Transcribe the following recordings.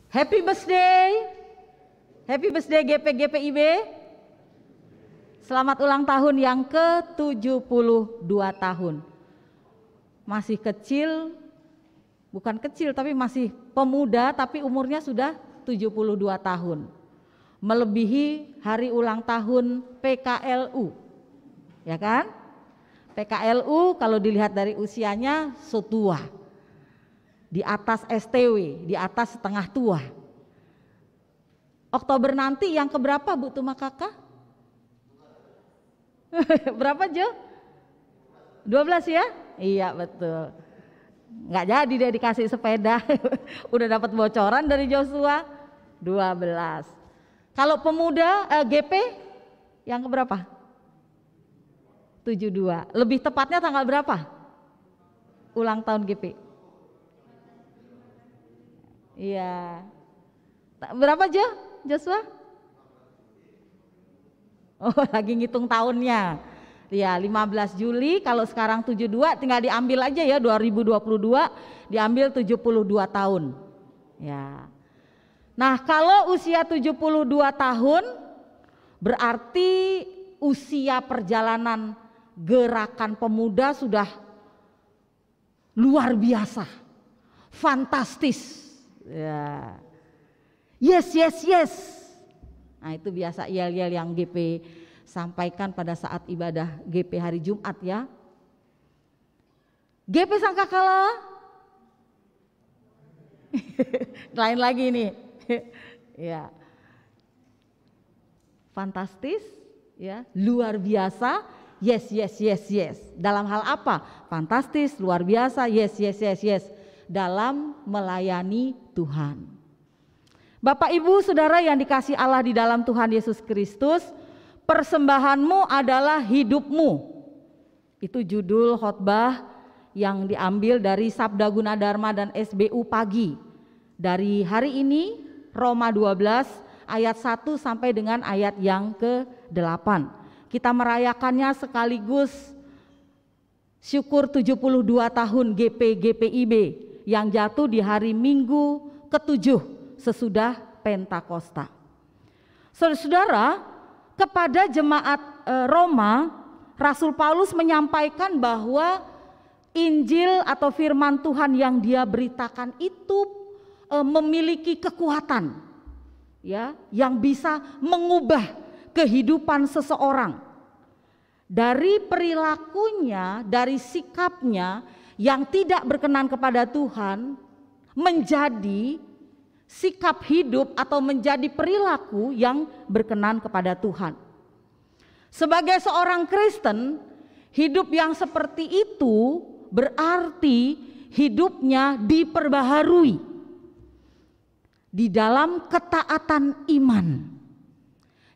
Happy birthday. Happy birthday GP-GPIB. Selamat ulang tahun yang ke-72 tahun. Masih kecil, bukan kecil tapi masih pemuda, tapi umurnya sudah 72 tahun. Melebihi hari ulang tahun PKLU. Ya kan? PKLU kalau dilihat dari usianya setua. Di atas STW, di atas setengah tua. Oktober nanti yang keberapa Bu Tuma Kakak? Berapa Jo? 12 ya? Iya betul. Nggak jadi dia dikasih sepeda. Udah dapat bocoran dari Joshua. 12. Kalau pemuda GP yang keberapa? 72. Lebih tepatnya tanggal berapa? Ulang tahun GP. Iya. Berapa Joshua? Oh, lagi ngitung tahunnya. Ya, 15 Juli, kalau sekarang 72 tinggal diambil aja ya, 2022 diambil 72 tahun. Ya. Nah, kalau usia 72 tahun berarti usia perjalanan gerakan pemuda sudah luar biasa. Fantastis. Ya. Yes. Nah, itu biasa yel-yel yang GP sampaikan pada saat ibadah GP hari Jumat ya. GP Sangkakala. Lain lagi nih. Ya. Fantastis ya, luar biasa. Yes. Dalam hal apa? Fantastis, luar biasa. Yes. Dalam melayani Tuhan. Bapak Ibu Saudara yang dikasihi Allah di dalam Tuhan Yesus Kristus, persembahanmu adalah hidupmu. Itu judul khotbah yang diambil dari Sabda Gunadarma dan SBU pagi. Dari hari ini Roma 12 ayat 1 sampai dengan ayat yang ke-8. Kita merayakannya sekaligus syukur 72 tahun GP-GPIB yang jatuh di hari Minggu ke-7 sesudah Pentakosta. Saudara-saudara, kepada jemaat Roma, Rasul Paulus menyampaikan bahwa Injil atau firman Tuhan yang dia beritakan itu memiliki kekuatan ya, yang bisa mengubah kehidupan seseorang. Dari perilakunya, dari sikapnya yang tidak berkenan kepada Tuhan menjadi sikap hidup atau menjadi perilaku yang berkenan kepada Tuhan. Sebagai seorang Kristen, hidup yang seperti itu berarti hidupnya diperbaharui di dalam ketaatan iman.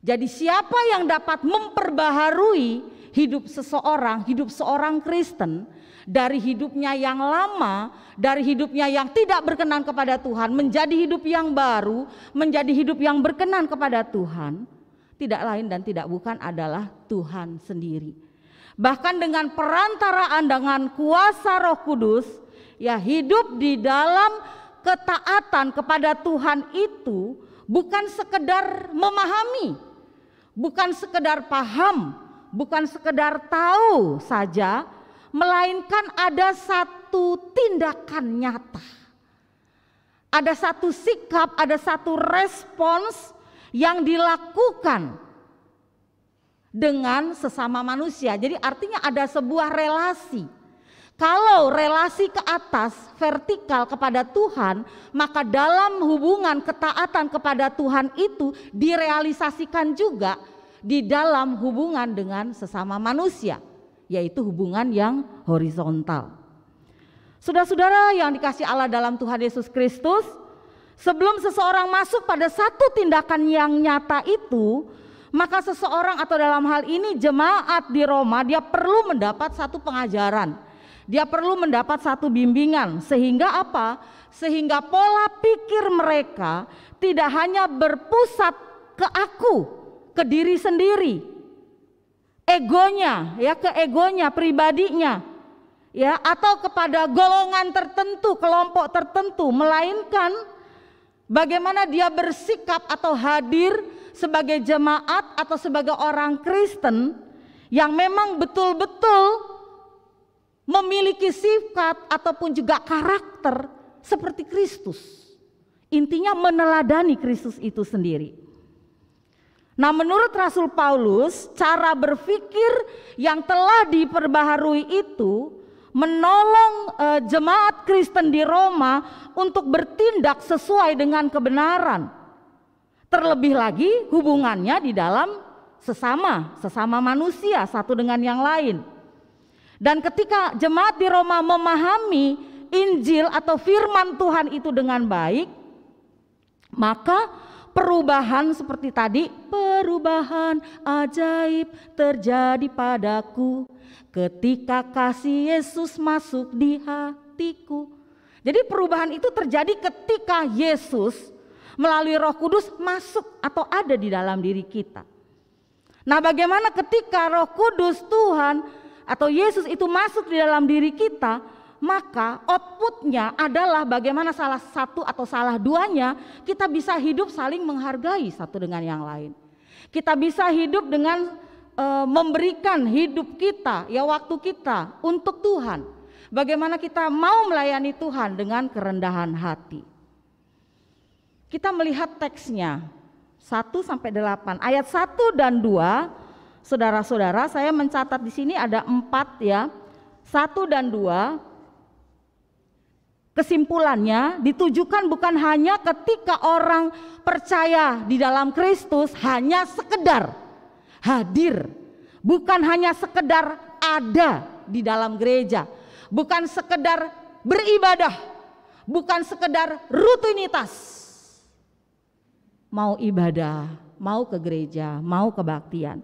Jadi siapa yang dapat memperbaharui hidup seseorang, hidup seorang Kristen, dari hidupnya yang lama, dari hidupnya yang tidak berkenan kepada Tuhan, menjadi hidup yang baru, menjadi hidup yang berkenan kepada Tuhan, tidak lain dan tidak bukan adalah Tuhan sendiri. Bahkan dengan perantaraan dengan kuasa Roh Kudus, ya, hidup di dalam ketaatan kepada Tuhan itu bukan sekedar memahami, bukan sekedar paham, bukan sekedar tahu saja, melainkan ada satu tindakan nyata. Ada satu sikap, ada satu respons yang dilakukan dengan sesama manusia. Jadi artinya ada sebuah relasi. Kalau relasi ke atas, vertikal kepada Tuhan, maka dalam hubungan ketaatan kepada Tuhan itu direalisasikan juga di dalam hubungan dengan sesama manusia, yaitu hubungan yang horizontal. Saudara-saudara yang dikasihi Allah dalam Tuhan Yesus Kristus, sebelum seseorang masuk pada satu tindakan yang nyata itu, maka seseorang atau dalam hal ini jemaat di Roma, dia perlu mendapat satu pengajaran. Dia perlu mendapat satu bimbingan, sehingga apa? Sehingga pola pikir mereka tidak hanya berpusat ke aku, ke diri sendiri, egonya, ya, ke egonya, pribadinya, ya, atau kepada golongan tertentu, kelompok tertentu, melainkan bagaimana dia bersikap atau hadir sebagai jemaat atau sebagai orang Kristen yang memang betul-betul memiliki sifat ataupun juga karakter seperti Kristus. Intinya meneladani Kristus itu sendiri. Nah, menurut Rasul Paulus, cara berpikir yang telah diperbaharui itu menolong jemaat Kristen di Roma untuk bertindak sesuai dengan kebenaran. Terlebih lagi hubungannya di dalam sesama manusia satu dengan yang lain. Dan ketika jemaat di Roma memahami Injil atau firman Tuhan itu dengan baik, maka perubahan seperti tadi, perubahan ajaib terjadi padaku ketika kasih Yesus masuk di hatiku. Jadi perubahan itu terjadi ketika Yesus melalui Roh Kudus masuk atau ada di dalam diri kita. Nah, bagaimana ketika Roh Kudus Tuhan atau Yesus itu masuk di dalam diri kita, maka outputnya adalah bagaimana salah satu atau salah duanya kita bisa hidup saling menghargai satu dengan yang lain. Kita bisa hidup dengan memberikan hidup kita, ya waktu kita untuk Tuhan. Bagaimana kita mau melayani Tuhan dengan kerendahan hati. Kita melihat teksnya 1-8, ayat 1 dan 2, saudara-saudara, saya mencatat di sini ada 4 ya. 1 dan 2, kesimpulannya ditujukan bukan hanya ketika orang percaya di dalam Kristus hanya sekedar hadir, bukan hanya sekedar ada di dalam gereja, bukan sekedar beribadah, bukan sekedar rutinitas. Mau ibadah, mau ke gereja, mau kebaktian.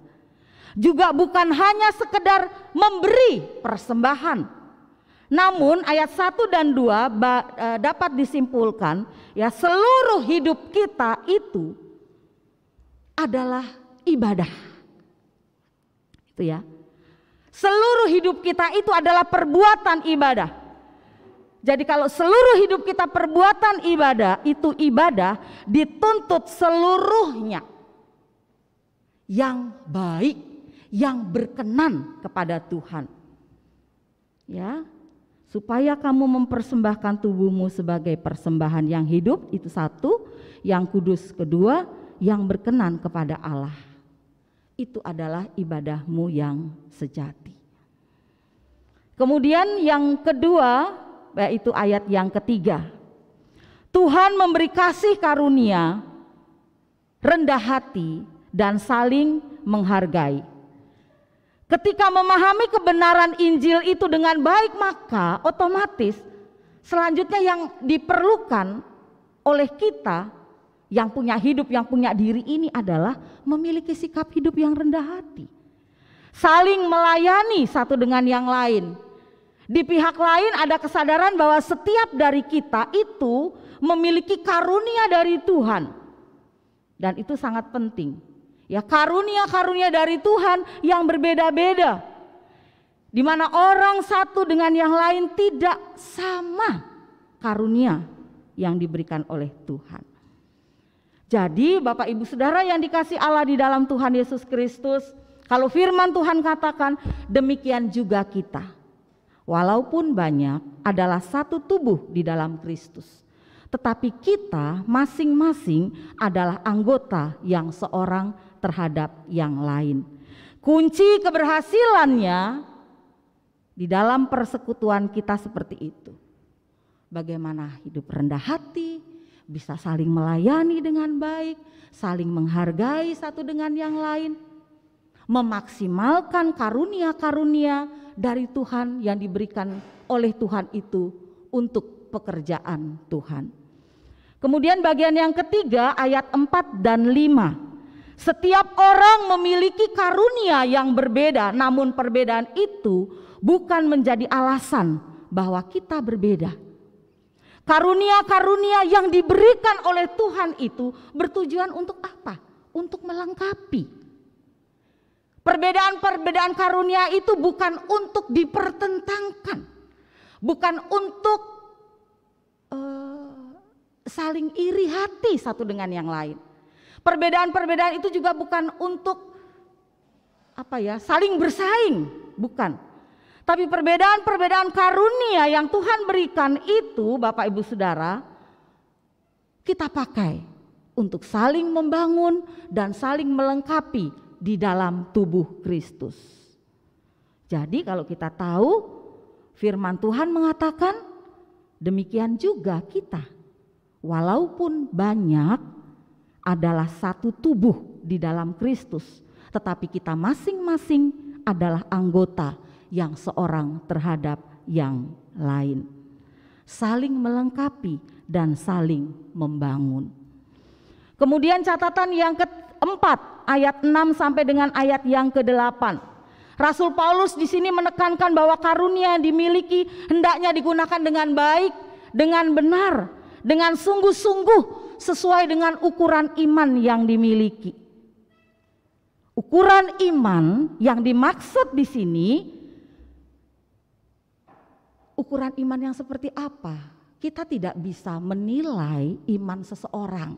Juga bukan hanya sekedar memberi persembahan. Namun ayat 1 dan 2 dapat disimpulkan ya, seluruh hidup kita itu adalah ibadah. Itu ya. Seluruh hidup kita itu adalah perbuatan ibadah. Jadi kalau seluruh hidup kita perbuatan ibadah, itu ibadah dituntut seluruhnya yang baik, yang berkenan kepada Tuhan. Ya, supaya kamu mempersembahkan tubuhmu sebagai persembahan yang hidup, itu satu, yang kudus kedua, yang berkenan kepada Allah. Itu adalah ibadahmu yang sejati. Kemudian yang kedua, yaitu ayat yang ketiga. Tuhan memberi kasih karunia, rendah hati, dan saling menghargai. Ketika memahami kebenaran Injil itu dengan baik, maka otomatis selanjutnya yang diperlukan oleh kita yang punya hidup, yang punya diri ini adalah memiliki sikap hidup yang rendah hati. Saling melayani satu dengan yang lain. Di pihak lain ada kesadaran bahwa setiap dari kita itu memiliki karunia dari Tuhan. Dan itu sangat penting. Ya, karunia-karunia dari Tuhan yang berbeda-beda. Di mana orang satu dengan yang lain tidak sama karunia yang diberikan oleh Tuhan. Jadi Bapak Ibu Saudara yang dikasih Allah di dalam Tuhan Yesus Kristus, kalau firman Tuhan katakan demikian juga kita. Walaupun banyak adalah satu tubuh di dalam Kristus, tetapi kita masing-masing adalah anggota yang seorang terhadap yang lain. Kunci keberhasilannya di dalam persekutuan kita seperti itu. Bagaimana hidup rendah hati, bisa saling melayani dengan baik, saling menghargai satu dengan yang lain, memaksimalkan karunia-karunia dari Tuhan yang diberikan oleh Tuhan itu untuk pekerjaan Tuhan. Kemudian bagian yang ketiga ayat 4 dan 5. Setiap orang memiliki karunia yang berbeda, namun perbedaan itu bukan menjadi alasan bahwa kita berbeda. Karunia-karunia yang diberikan oleh Tuhan itu bertujuan untuk apa? Untuk melengkapi. Perbedaan-perbedaan karunia itu bukan untuk dipertentangkan, bukan untuk saling iri hati satu dengan yang lain. Perbedaan-perbedaan itu juga bukan untuk saling bersaing, bukan. Tapi perbedaan-perbedaan karunia yang Tuhan berikan itu, Bapak Ibu Saudara, kita pakai untuk saling membangun dan saling melengkapi di dalam tubuh Kristus. Jadi kalau kita tahu firman Tuhan mengatakan demikian juga kita, walaupun banyak, adalah satu tubuh di dalam Kristus, tetapi kita masing-masing adalah anggota yang seorang terhadap yang lain, saling melengkapi dan saling membangun. Kemudian catatan yang keempat, ayat 6 sampai dengan ayat yang ke-8. Rasul Paulus di sini menekankan bahwa karunia yang dimiliki hendaknya digunakan dengan baik, dengan benar, dengan sungguh-sungguh sesuai dengan ukuran iman yang dimiliki. Ukuran iman yang dimaksud di sini, ukuran iman yang seperti apa? Kita tidak bisa menilai iman seseorang.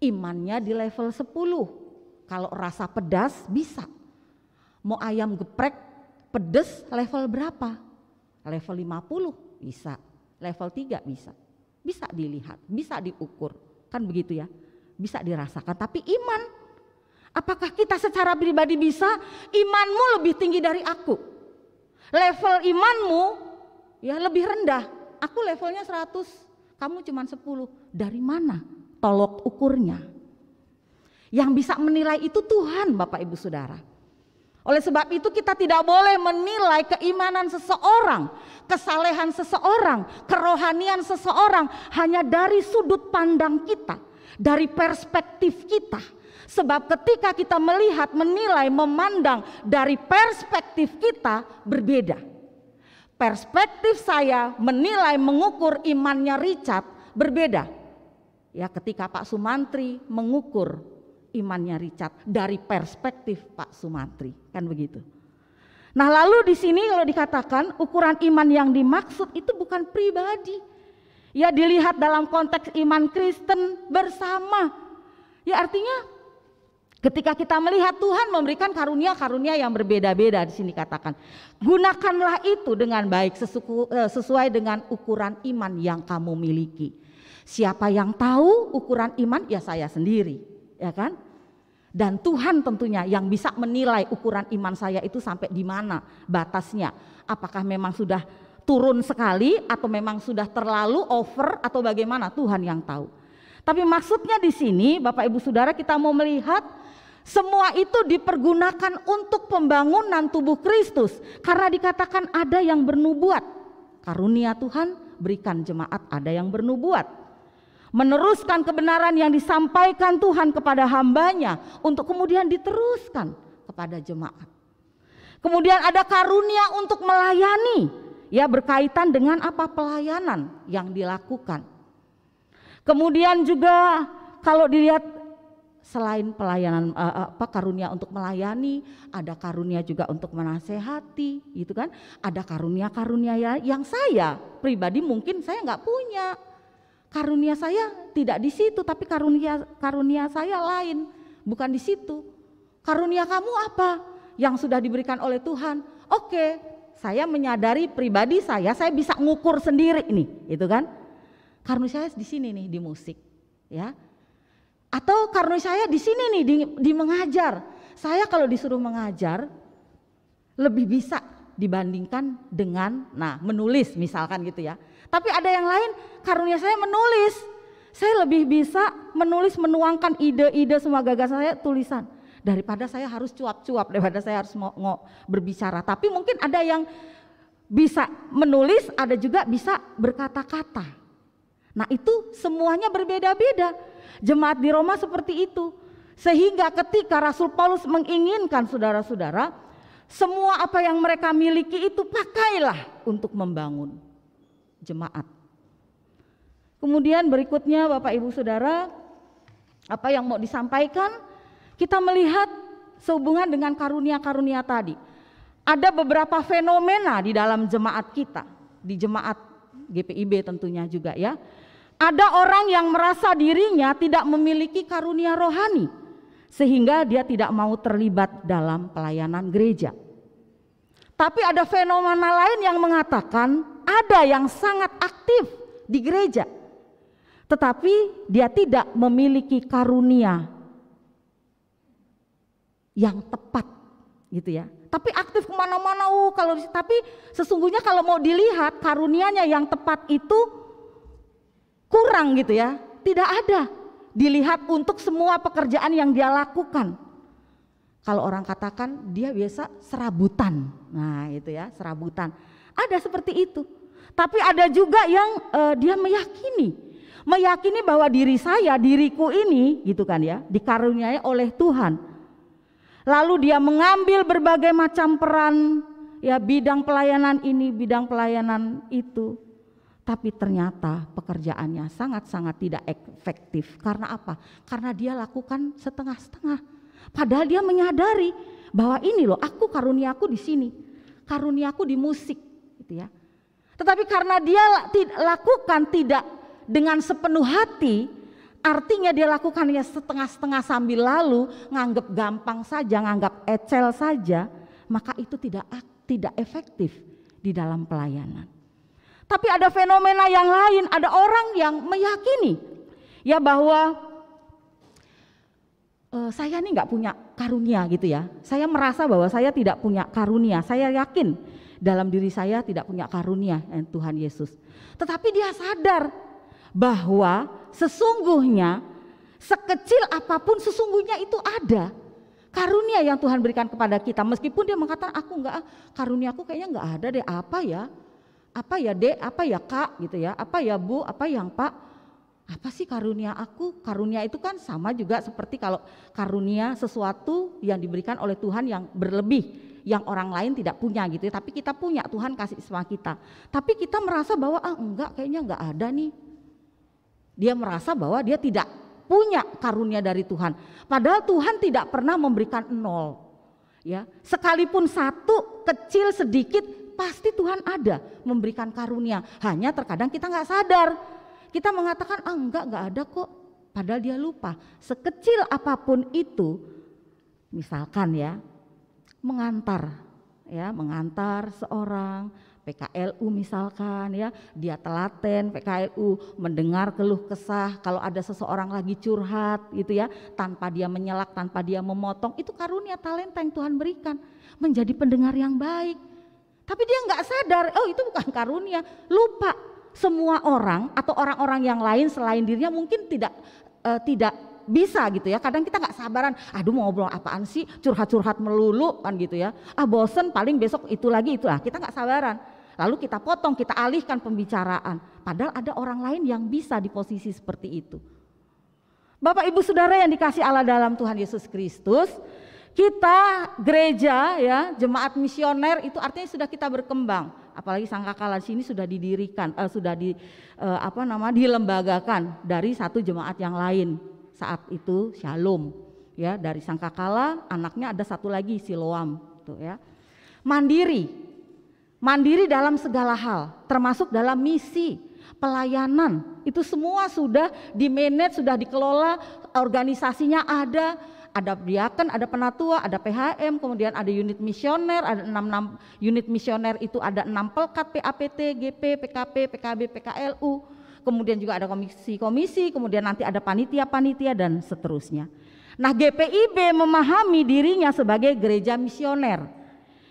Imannya di level 10. Kalau rasa pedas bisa. Mau ayam geprek pedes level berapa? Level 50 bisa, level 3 bisa. Bisa dilihat, bisa diukur, kan begitu ya, bisa dirasakan. Tapi iman, apakah kita secara pribadi bisa? Imanmu lebih tinggi dari aku, level imanmu ya lebih rendah, aku levelnya 100, kamu cuma 10. Dari mana tolok ukurnya? Yang bisa menilai itu Tuhan, Bapak Ibu Saudara. Oleh sebab itu kita tidak boleh menilai keimanan seseorang, kesalehan seseorang, kerohanian seseorang hanya dari sudut pandang kita, dari perspektif kita. Sebab ketika kita melihat, menilai, memandang dari perspektif kita berbeda. Perspektif saya menilai, mengukur imannya Richard berbeda. Ya, ketika Pak Sumantri mengukur imannya Richard dari perspektif Pak Sumantri, kan begitu. Nah, lalu di sini kalau dikatakan ukuran iman yang dimaksud itu bukan pribadi. Ya, dilihat dalam konteks iman Kristen bersama. Ya, artinya ketika kita melihat Tuhan memberikan karunia-karunia yang berbeda-beda, di sini katakan, gunakanlah itu dengan baik sesuai dengan ukuran iman yang kamu miliki. Siapa yang tahu ukuran iman? Ya saya sendiri. Ya kan? Dan Tuhan tentunya yang bisa menilai ukuran iman saya itu sampai di mana batasnya. Apakah memang sudah turun sekali atau memang sudah terlalu over atau bagaimana, Tuhan yang tahu. Tapi maksudnya di sini Bapak Ibu Saudara, kita mau melihat semua itu dipergunakan untuk pembangunan tubuh Kristus. Karena dikatakan ada yang bernubuat. Karunia Tuhan berikan jemaat, ada yang bernubuat. Meneruskan kebenaran yang disampaikan Tuhan kepada hambanya untuk kemudian diteruskan kepada jemaat. Kemudian ada karunia untuk melayani, ya berkaitan dengan apa pelayanan yang dilakukan. Kemudian juga kalau dilihat selain pelayanan karunia untuk melayani, ada karunia juga untuk menasehati, gitu kan? Ada karunia-karunia yang saya pribadi mungkin saya nggak punya. Karunia saya tidak di situ, tapi karunia saya lain, bukan di situ. Karunia kamu apa yang sudah diberikan oleh Tuhan? Oke, saya menyadari pribadi saya bisa ngukur sendiri nih, itu kan? Karunia saya di sini nih, di musik, ya. Atau karunia saya di sini nih, di mengajar. Saya kalau disuruh mengajar lebih bisa dibandingkan dengan menulis misalkan gitu ya. Tapi ada yang lain, karunia saya menulis. Saya lebih bisa menulis, menuangkan ide-ide semua gagasan saya tulisan. Daripada saya harus cuap-cuap, daripada saya harus berbicara. Tapi mungkin ada yang bisa menulis, ada juga bisa berkata-kata. Nah itu semuanya berbeda-beda. Jemaat di Roma seperti itu. Sehingga ketika Rasul Paulus menginginkan saudara-saudara, semua apa yang mereka miliki itu pakailah untuk membangun jemaat. Kemudian berikutnya Bapak Ibu Saudara, apa yang mau disampaikan, kita melihat sehubungan dengan karunia-karunia tadi. Ada beberapa fenomena di dalam jemaat kita, di jemaat GPIB tentunya juga ya. Ada orang yang merasa dirinya tidak memiliki karunia rohani, sehingga dia tidak mau terlibat dalam pelayanan gereja. Tapi ada fenomena lain yang mengatakan ada yang sangat aktif di gereja, tetapi dia tidak memiliki karunia yang tepat gitu ya. Tapi aktif kemana-mana, tapi sesungguhnya kalau mau dilihat karunianya yang tepat itu kurang gitu ya, tidak ada dilihat untuk semua pekerjaan yang dia lakukan. Kalau orang katakan dia biasa serabutan, nah itu ya, serabutan, ada seperti itu. Tapi ada juga yang dia meyakini bahwa diriku ini gitu kan ya, dikaruniai oleh Tuhan. Lalu dia mengambil berbagai macam peran, ya, bidang pelayanan ini, bidang pelayanan itu. Tapi ternyata pekerjaannya sangat-sangat tidak efektif. Karena apa? Karena dia lakukan setengah-setengah. Padahal dia menyadari bahwa ini loh, karuniaku di sini, karuniaku di musik, gitu ya. Tetapi karena dia lakukan tidak dengan sepenuh hati, artinya dia lakukannya setengah-setengah sambil lalu nganggap gampang saja, nganggap ecel saja, maka itu tidak efektif di dalam pelayanan. Tapi ada fenomena yang lain, ada orang yang meyakini ya bahwa saya ini nggak punya karunia gitu ya. Saya merasa bahwa saya tidak punya karunia. Saya yakin dalam diri saya tidak punya karunia Tuhan Yesus. Tetapi dia sadar bahwa sesungguhnya sekecil apapun sesungguhnya itu ada karunia yang Tuhan berikan kepada kita. Meskipun dia mengatakan karunia aku kayaknya nggak ada deh, apa ya dek, apa ya kak gitu ya, apa ya bu, apa yang pak, apa sih karunia aku? Karunia itu kan sama juga seperti kalau karunia sesuatu yang diberikan oleh Tuhan yang berlebih, yang orang lain tidak punya gitu ya, tapi kita punya, Tuhan kasih sama kita. Tapi kita merasa bahwa kayaknya enggak ada nih. Dia merasa bahwa dia tidak punya karunia dari Tuhan. Padahal Tuhan tidak pernah memberikan nol. Ya, sekalipun satu kecil sedikit pasti Tuhan ada memberikan karunia. Hanya terkadang kita nggak sadar. Kita mengatakan enggak ada kok. Padahal dia lupa. Sekecil apapun itu, misalkan ya, mengantar seorang PKLU misalkan ya, dia telaten PKLU, mendengar keluh kesah, kalau ada seseorang lagi curhat gitu ya, tanpa dia menyelak, tanpa dia memotong, itu karunia talenta yang Tuhan berikan, menjadi pendengar yang baik. Tapi dia nggak sadar, itu bukan karunia, lupa. Semua orang atau orang-orang yang lain selain dirinya mungkin tidak bisa gitu ya. Kadang kita nggak sabaran, mau ngobrol apaan sih, curhat-curhat melulu kan gitu ya. Bosen, paling besok itu lagi itu, kita nggak sabaran. Lalu kita potong, kita alihkan pembicaraan. Padahal ada orang lain yang bisa di posisi seperti itu. Bapak Ibu Saudara yang dikasih Allah dalam Tuhan Yesus Kristus, kita gereja ya, jemaat misioner itu artinya sudah kita berkembang. Apalagi Sangkakala sini sudah didirikan, dilembagakan dari satu jemaat yang lain. Saat itu Shalom ya, dari Sangkakala anaknya ada satu lagi Siloam tuh ya. Mandiri dalam segala hal, termasuk dalam misi, pelayanan, itu semua sudah di-manage, sudah dikelola, organisasinya ada diaken, ada penatua, ada PHM, kemudian ada unit misioner, ada 6 unit misioner itu ada 6 pelkat, PAPT, GP, PKP, PKB, PKLU, kemudian juga ada komisi-komisi, kemudian nanti ada panitia-panitia dan seterusnya. Nah, GPIB memahami dirinya sebagai gereja misioner.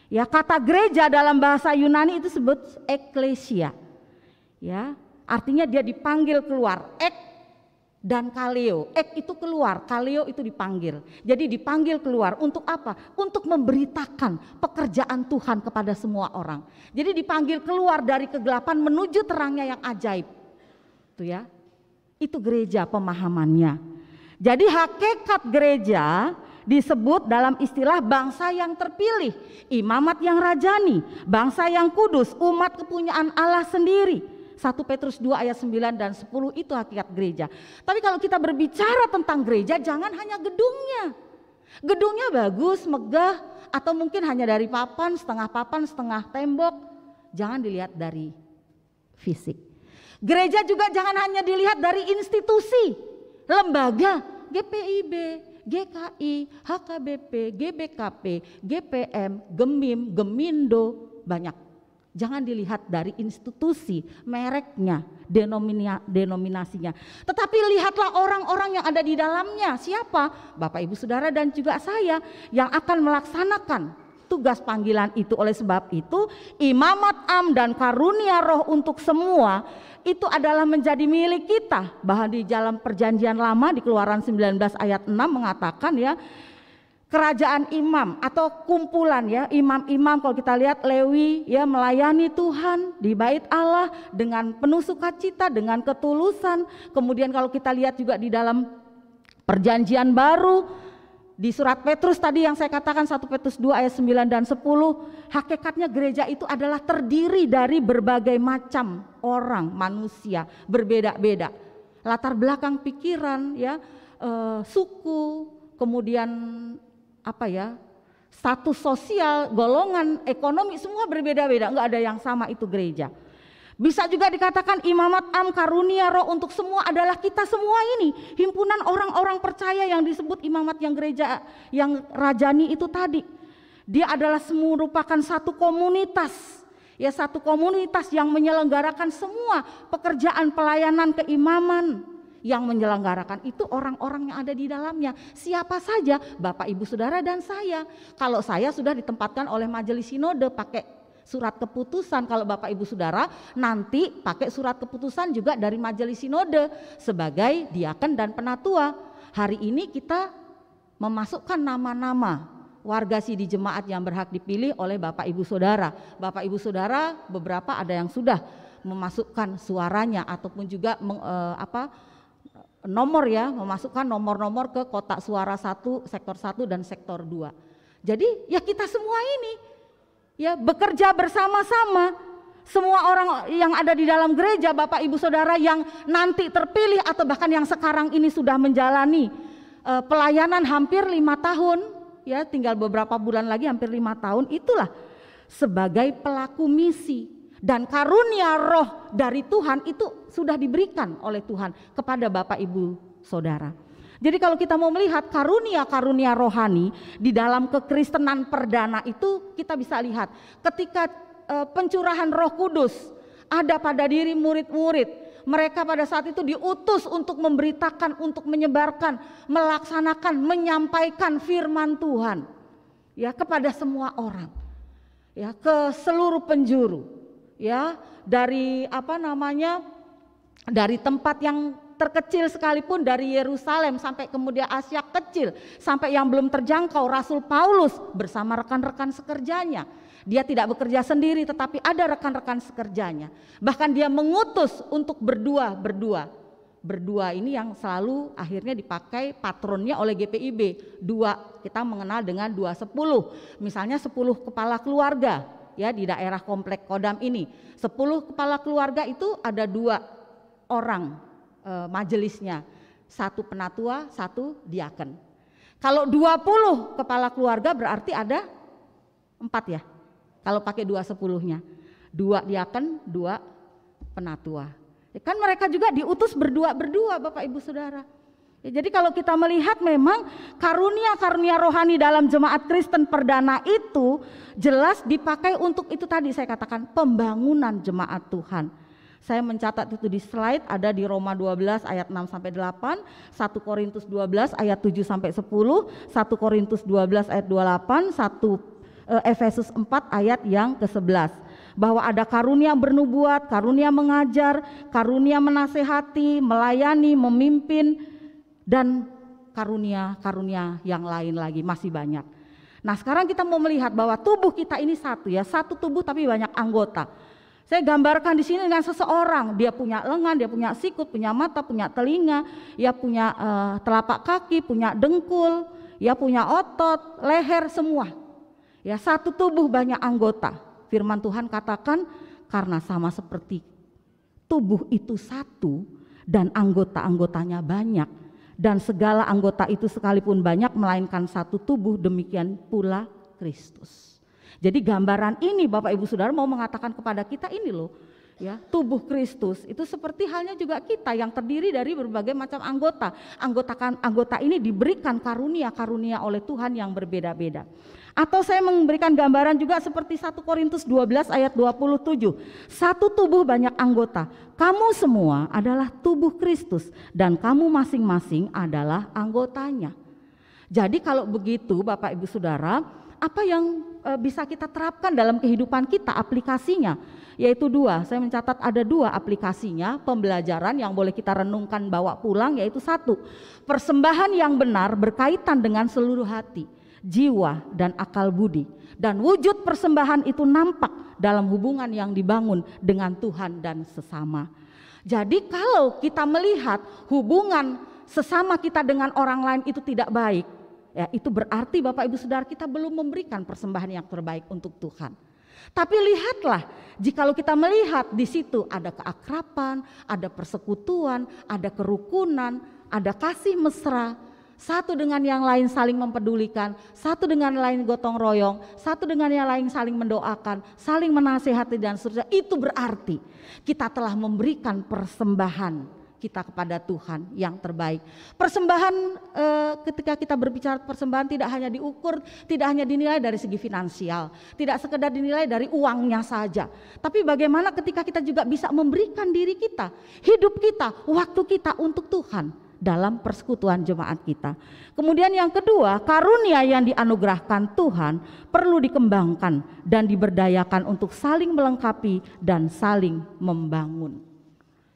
Ya, kata gereja dalam bahasa Yunani itu disebut eklesia. Ya, artinya dia dipanggil keluar. Ek dan kaleo. Ek itu keluar, kaleo itu dipanggil. Jadi dipanggil keluar untuk apa? Untuk memberitakan pekerjaan Tuhan kepada semua orang. Jadi dipanggil keluar dari kegelapan menuju terangnya yang ajaib. Itu ya. Itu gereja pemahamannya. Jadi hakikat gereja disebut dalam istilah bangsa yang terpilih, imamat yang rajani, bangsa yang kudus, umat kepunyaan Allah sendiri. 1 Petrus 2 ayat 9 dan 10 itu hakikat gereja. Tapi kalau kita berbicara tentang gereja, jangan hanya gedungnya. Gedungnya bagus, megah, atau mungkin hanya dari papan, setengah tembok. Jangan dilihat dari fisik. Gereja juga jangan hanya dilihat dari institusi, lembaga, GPIB, GKI, HKBP, GBKP, GPM, Gemim, Gemindo, banyak. Jangan dilihat dari institusi, mereknya, denominasinya. Tetapi lihatlah orang-orang yang ada di dalamnya. Siapa? Bapak, Ibu, Saudara dan juga saya yang akan melaksanakan tugas panggilan itu. Oleh sebab itu, imamat am dan karunia roh untuk semua itu adalah menjadi milik kita. Bahkan di dalam perjanjian lama di Keluaran 19 ayat 6 mengatakan ya, kerajaan imam atau kumpulan ya, imam-imam kalau kita lihat Lewi ya melayani Tuhan di bait Allah dengan penuh sukacita, dengan ketulusan. Kemudian kalau kita lihat juga di dalam perjanjian baru di surat Petrus tadi yang saya katakan 1 Petrus 2 ayat 9 dan 10, hakikatnya gereja itu adalah terdiri dari berbagai macam orang, manusia, berbeda-beda. Latar belakang pikiran ya, suku, kemudian status sosial, golongan, ekonomi, semua berbeda-beda, enggak ada yang sama itu gereja. Bisa juga dikatakan imamat am karunia roh untuk semua adalah kita semua ini, himpunan orang-orang percaya yang disebut imamat yang gereja yang rajani itu tadi. Dia adalah merupakan satu komunitas, ya satu komunitas yang menyelenggarakan semua pekerjaan pelayanan keimaman. Yang menyelenggarakan itu orang-orang yang ada di dalamnya. Siapa saja? Bapak, Ibu, Saudara dan saya. Kalau saya sudah ditempatkan oleh majelis sinode pakai surat keputusan, kalau Bapak, Ibu, Saudara nanti pakai surat keputusan juga dari majelis sinode sebagai diaken dan penatua. Hari ini kita memasukkan nama-nama warga sidi jemaat yang berhak dipilih oleh Bapak, Ibu, Saudara. Bapak, Ibu, Saudara beberapa ada yang sudah memasukkan suaranya ataupun juga nomor ya, memasukkan nomor-nomor ke kotak suara 1, sektor 1 dan sektor 2. Jadi ya kita semua ini ya bekerja bersama-sama. Semua orang yang ada di dalam gereja, Bapak, Ibu, Saudara yang nanti terpilih atau bahkan yang sekarang ini sudah menjalani pelayanan hampir 5 tahun ya, tinggal beberapa bulan lagi hampir 5 tahun, itulah sebagai pelaku misi. Dan karunia roh dari Tuhan itu sudah diberikan oleh Tuhan kepada Bapak, Ibu, Saudara. Jadi kalau kita mau melihat karunia-karunia rohani di dalam kekristenan perdana itu, kita bisa lihat ketika pencurahan Roh Kudus ada pada diri murid-murid. Mereka pada saat itu diutus untuk memberitakan, untuk menyebarkan, melaksanakan, menyampaikan firman Tuhan ya kepada semua orang. Ya, ke seluruh penjuru. Ya, dari dari tempat yang terkecil sekalipun, dari Yerusalem sampai kemudian Asia kecil, sampai yang belum terjangkau, Rasul Paulus bersama rekan-rekan sekerjanya. Dia tidak bekerja sendiri tetapi ada rekan-rekan sekerjanya. Bahkan dia mengutus untuk berdua. Berdua ini yang selalu akhirnya dipakai patronnya oleh GPIB. 2 kita mengenal dengan 210. Misalnya 10 kepala keluarga. Ya, di daerah komplek Kodam ini 10 kepala keluarga itu ada 2 orang majelisnya, 1 penatua, 1 diaken. Kalau 20 kepala keluarga berarti ada 4 ya, kalau pakai 210-nya, 2 diaken, 2 penatua. Kan mereka juga diutus berdua Bapak, Ibu, Saudara. Ya, jadi kalau kita melihat memang karunia-karunia rohani dalam jemaat Kristen perdana itu jelas dipakai untuk itu tadi saya katakan, pembangunan jemaat Tuhan. Saya mencatat itu di slide, ada di Roma 12 ayat 6 sampai 8, 1 Korintus 12 ayat 7 sampai 10, 1 Korintus 12 ayat 28, 1 Efesus 4 ayat yang ke-11. Bahwa ada karunia bernubuat, karunia mengajar, karunia menasehati, melayani, memimpin, dan karunia-karunia yang lain lagi masih banyak. Nah, sekarang kita mau melihat bahwa tubuh kita ini satu ya, satu tubuh tapi banyak anggota. Saya gambarkan di sini dengan seseorang, dia punya lengan, dia punya sikut, punya mata, punya telinga, ya punya telapak kaki, punya dengkul, ya punya otot, leher, semua. Ya, satu tubuh banyak anggota. Firman Tuhan katakan karena sama seperti tubuh itu satu dan anggota-anggotanya banyak. Dan segala anggota itu sekalipun banyak melainkan satu tubuh, demikian pula Kristus. Jadi gambaran ini Bapak, Ibu, Saudara mau mengatakan kepada kita ini loh, Ya, tubuh Kristus itu seperti halnya juga kita yang terdiri dari berbagai macam anggota. Anggota ini diberikan karunia-karunia oleh Tuhan yang berbeda-beda. Atau saya memberikan gambaran juga seperti 1 Korintus 12 ayat 27. Satu tubuh banyak anggota. Kamu semua adalah tubuh Kristus dan kamu masing-masing adalah anggotanya. Jadi kalau begitu Bapak Ibu Saudara, apa yang bisa kita terapkan dalam kehidupan kita, aplikasinya? Yaitu dua, saya mencatat ada dua aplikasinya, pembelajaran yang boleh kita renungkan bawa pulang, yaitu satu, persembahan yang benar berkaitan dengan seluruh hati, jiwa dan akal budi. Dan wujud persembahan itu nampak dalam hubungan yang dibangun dengan Tuhan dan sesama. Jadi kalau kita melihat hubungan sesama kita dengan orang lain itu tidak baik, ya itu berarti Bapak Ibu Saudara kita belum memberikan persembahan yang terbaik untuk Tuhan. Tapi lihatlah, jikalau kita melihat di situ ada keakraban, ada persekutuan, ada kerukunan, ada kasih mesra, satu dengan yang lain saling mempedulikan, satu dengan yang lain gotong royong, satu dengan yang lain saling mendoakan, saling menasihati dan seterusnya, itu berarti kita telah memberikan persembahan kita kepada Tuhan yang terbaik. Persembahan ketika kita berbicara persembahan tidak hanya diukur, tidak hanya dinilai dari segi finansial, tidak sekedar dinilai dari uangnya saja, tapi bagaimana ketika kita juga bisa memberikan diri kita, hidup kita, waktu kita untuk Tuhan dalam persekutuan jemaat kita. Kemudian yang kedua, karunia yang dianugerahkan Tuhan perlu dikembangkan dan diberdayakan untuk saling melengkapi dan saling membangun.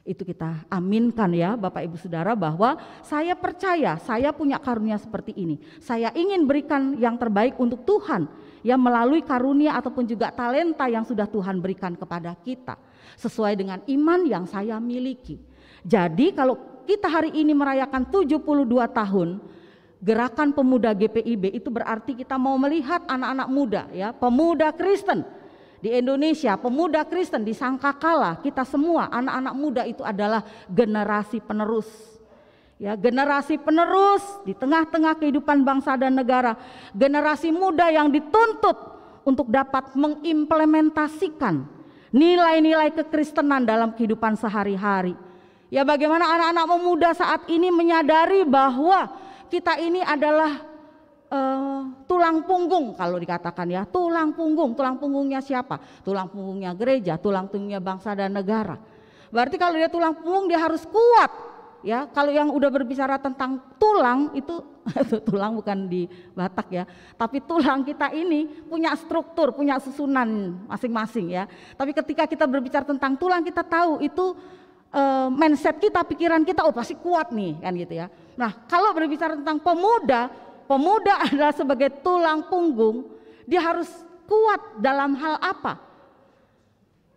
Itu kita aminkan ya Bapak Ibu Saudara, bahwa saya percaya saya punya karunia seperti ini. Saya ingin berikan yang terbaik untuk Tuhan ya, melalui karunia ataupun juga talenta yang sudah Tuhan berikan kepada kita sesuai dengan iman yang saya miliki. Jadi kalau kita hari ini merayakan 72 tahun Gerakan Pemuda GPIB, itu berarti kita mau melihat anak-anak muda ya, pemuda Kristen di Indonesia, pemuda Kristen di Sangkakala, kita semua anak-anak muda itu adalah generasi penerus. Ya, generasi penerus di tengah-tengah kehidupan bangsa dan negara, generasi muda yang dituntut untuk dapat mengimplementasikan nilai-nilai kekristenan dalam kehidupan sehari-hari. Ya, bagaimana anak-anak pemuda saat ini menyadari bahwa kita ini adalah tulang punggung, kalau dikatakan ya, tulang punggungnya siapa? Tulang punggungnya gereja, tulang punggungnya bangsa dan negara. Berarti kalau dia tulang punggung dia harus kuat ya. Kalau yang udah berbicara tentang tulang itu tulang bukan di Batak ya, tapi tulang kita ini punya struktur, punya susunan masing-masing ya. Tapi ketika kita berbicara tentang tulang, kita tahu itu mindset kita, pikiran kita, oh pasti kuat nih kan gitu ya. Nah kalau berbicara tentang pemuda adalah sebagai tulang punggung, dia harus kuat dalam hal apa?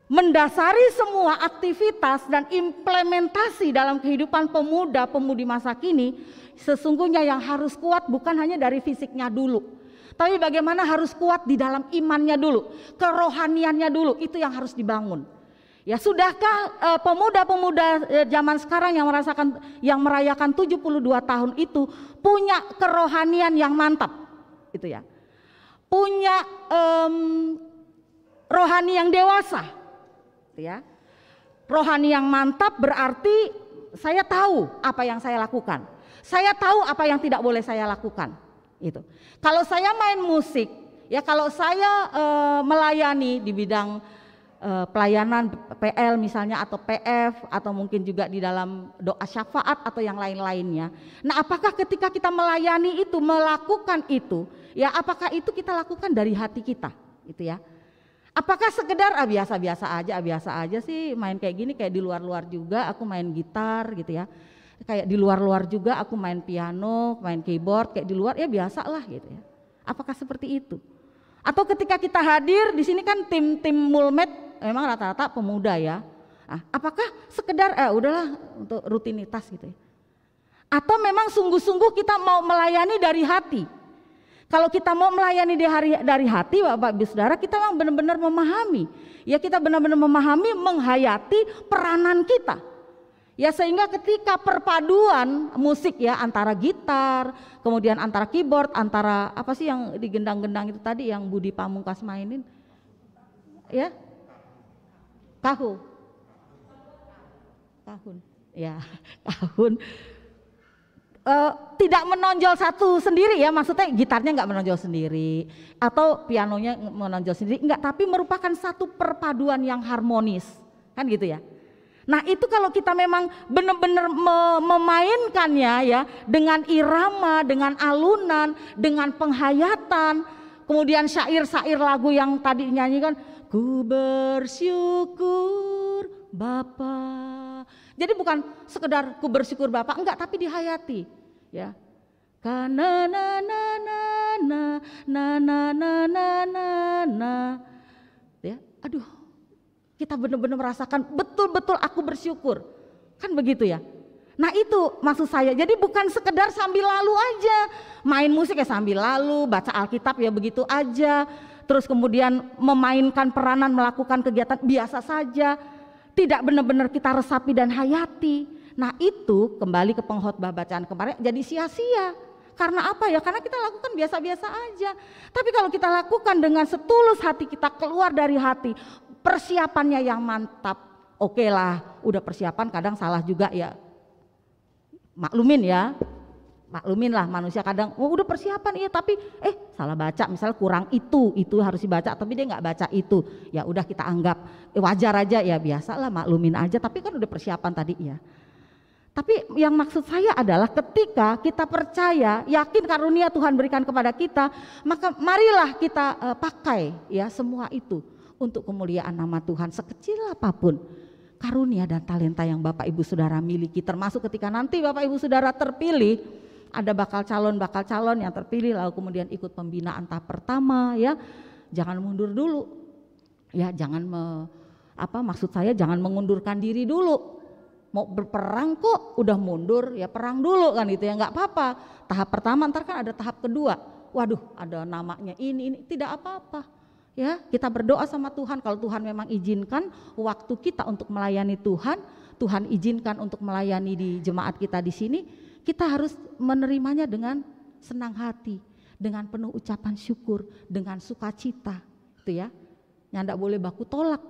Mendasari semua aktivitas dan implementasi dalam kehidupan pemuda-pemudi masa kini, sesungguhnya yang harus kuat bukan hanya dari fisiknya dulu, tapi bagaimana harus kuat di dalam imannya dulu, kerohaniannya dulu, itu yang harus dibangun. Ya, sudahkah pemuda-pemuda zaman sekarang yang merayakan 72 tahun itu punya kerohanian yang mantap, itu ya, punya rohani yang dewasa, gitu ya. Rohani yang mantap berarti saya tahu apa yang saya lakukan, saya tahu apa yang tidak boleh saya lakukan. Itu. Kalau saya main musik, ya kalau saya melayani di bidang pelayanan PL misalnya atau PF atau mungkin juga di dalam doa syafaat atau yang lain-lainnya. Nah, apakah ketika kita melayani itu, melakukan itu, ya apakah itu kita lakukan dari hati kita, gitu ya? Apakah sekedar biasa aja sih main kayak gini, kayak di luar-luar juga aku main gitar gitu ya. Kayak di luar-luar juga aku main piano, main keyboard, kayak di luar ya biasa lah gitu ya. Apakah seperti itu? Atau ketika kita hadir di sini kan tim Mulmed memang rata-rata pemuda ya. Nah, apakah sekedar udahlah untuk rutinitas gitu ya? Atau memang sungguh-sungguh kita mau melayani dari hati? Kalau kita mau melayani dari hati, Bapak Ibu Saudara, kita memang benar-benar memahami. Ya, kita benar-benar memahami, menghayati peranan kita. Ya, sehingga ketika perpaduan musik ya antara gitar, kemudian antara keyboard, antara apa sih yang digendang-gendang itu tadi yang Budi Pamungkas mainin? Ya. Kahu. kahun. Ya, kahun. Tidak menonjol satu sendiri ya, maksudnya gitarnya nggak menonjol sendiri atau pianonya menonjol sendiri, enggak, tapi merupakan satu perpaduan yang harmonis, kan gitu ya. Nah itu kalau kita memang benar-benar memainkannya ya dengan irama, dengan alunan, dengan penghayatan, kemudian syair-syair lagu yang tadi nyanyikan, ku bersyukur Bapa. Jadi bukan sekedar ku bersyukur Bapa, enggak, tapi dihayati ya. Kana na na na na na na na na na na. Ya, aduh. Kita benar-benar merasakan betul-betul aku bersyukur. Kan begitu ya. Nah itu maksud saya, jadi bukan sekedar sambil lalu aja. Main musik ya sambil lalu, baca Alkitab ya begitu aja. Terus kemudian memainkan peranan, melakukan kegiatan biasa saja. Tidak benar-benar kita resapi dan hayati. Nah itu kembali ke pengkhotbah bacaan kemarin jadi sia-sia. Karena apa ya? Karena kita lakukan biasa-biasa aja. Tapi kalau kita lakukan dengan setulus hati, kita keluar dari hati, persiapannya yang mantap. Oke lah, udah persiapan kadang salah juga ya. Maklumin lah manusia kadang udah persiapan iya tapi salah baca, misalnya kurang itu harus dibaca tapi dia nggak baca itu, ya udah kita anggap wajar aja ya, biasalah, maklumin aja, tapi kan udah persiapan tadi ya. Tapi yang maksud saya adalah ketika kita percaya, yakin karunia Tuhan berikan kepada kita, maka marilah kita pakai ya semua itu untuk kemuliaan nama Tuhan, sekecil apapun karunia dan talenta yang Bapak Ibu Saudara miliki, termasuk ketika nanti Bapak Ibu Saudara terpilih, ada bakal calon yang terpilih lalu kemudian ikut pembinaan tahap pertama ya, jangan mundur dulu ya, jangan maksud saya jangan mengundurkan diri dulu. Mau berperang kok udah mundur ya, perang dulu kan itu ya, nggak apa-apa. Tahap pertama ntar kan ada tahap kedua, waduh ada namanya ini tidak apa-apa ya. Kita berdoa sama Tuhan, kalau Tuhan memang izinkan waktu kita untuk melayani Tuhan, Tuhan izinkan untuk melayani di jemaat kita di sini, kita harus menerimanya dengan senang hati, dengan penuh ucapan syukur, dengan sukacita itu ya. Nggak boleh baku tolak,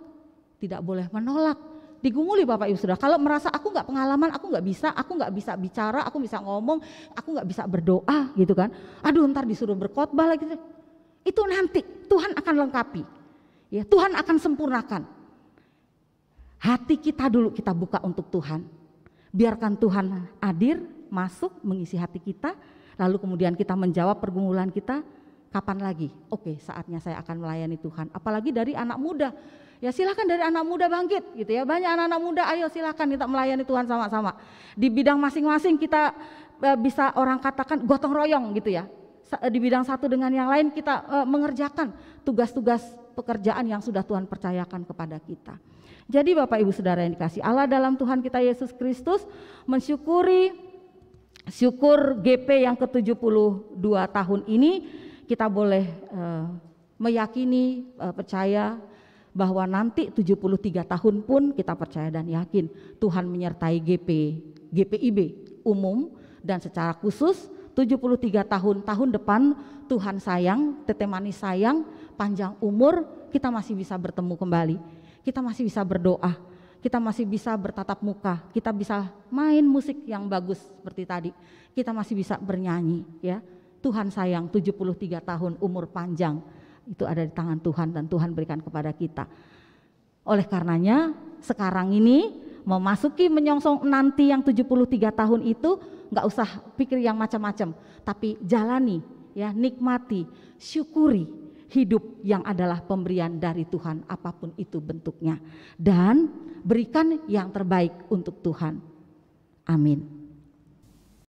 tidak boleh menolak. Digumuli Bapak Ibu Saudara, kalau merasa aku nggak pengalaman, aku nggak bisa bicara, aku bisa ngomong, aku nggak bisa berdoa gitu kan, aduh ntar disuruh berkhotbah lagi, itu nanti Tuhan akan lengkapi ya, Tuhan akan sempurnakan. Hati kita dulu kita buka untuk Tuhan, biarkan Tuhan hadir, masuk, mengisi hati kita, lalu kemudian kita menjawab pergumulan kita. Kapan lagi? Oke, saatnya saya akan melayani Tuhan. Apalagi dari anak muda. Ya silakan dari anak muda bangkit gitu ya. Banyak anak-anak muda, ayo silakan kita melayani Tuhan sama-sama. Di bidang masing-masing kita bisa orang katakan gotong royong gitu ya. Di bidang satu dengan yang lain kita mengerjakan tugas-tugas pekerjaan yang sudah Tuhan percayakan kepada kita. Jadi Bapak Ibu Saudara yang dikasihi Allah dalam Tuhan kita Yesus Kristus, mensyukuri syukur GP yang ke-72 tahun ini, kita boleh meyakini, percaya bahwa nanti 73 tahun pun kita percaya dan yakin Tuhan menyertai GPIB umum dan secara khusus 73 tahun depan Tuhan sayang, Teteh Manis sayang, panjang umur, kita masih bisa bertemu kembali, kita masih bisa berdoa, kita masih bisa bertatap muka, kita bisa main musik yang bagus seperti tadi, kita masih bisa bernyanyi ya. Tuhan sayang, 73 tahun umur panjang itu ada di tangan Tuhan dan Tuhan berikan kepada kita. Oleh karenanya sekarang ini memasuki menyongsong nanti yang 73 tahun itu, nggak usah pikir yang macam-macam, tapi jalani ya, nikmati, syukuri hidup yang adalah pemberian dari Tuhan apapun itu bentuknya, dan berikan yang terbaik untuk Tuhan. Amin.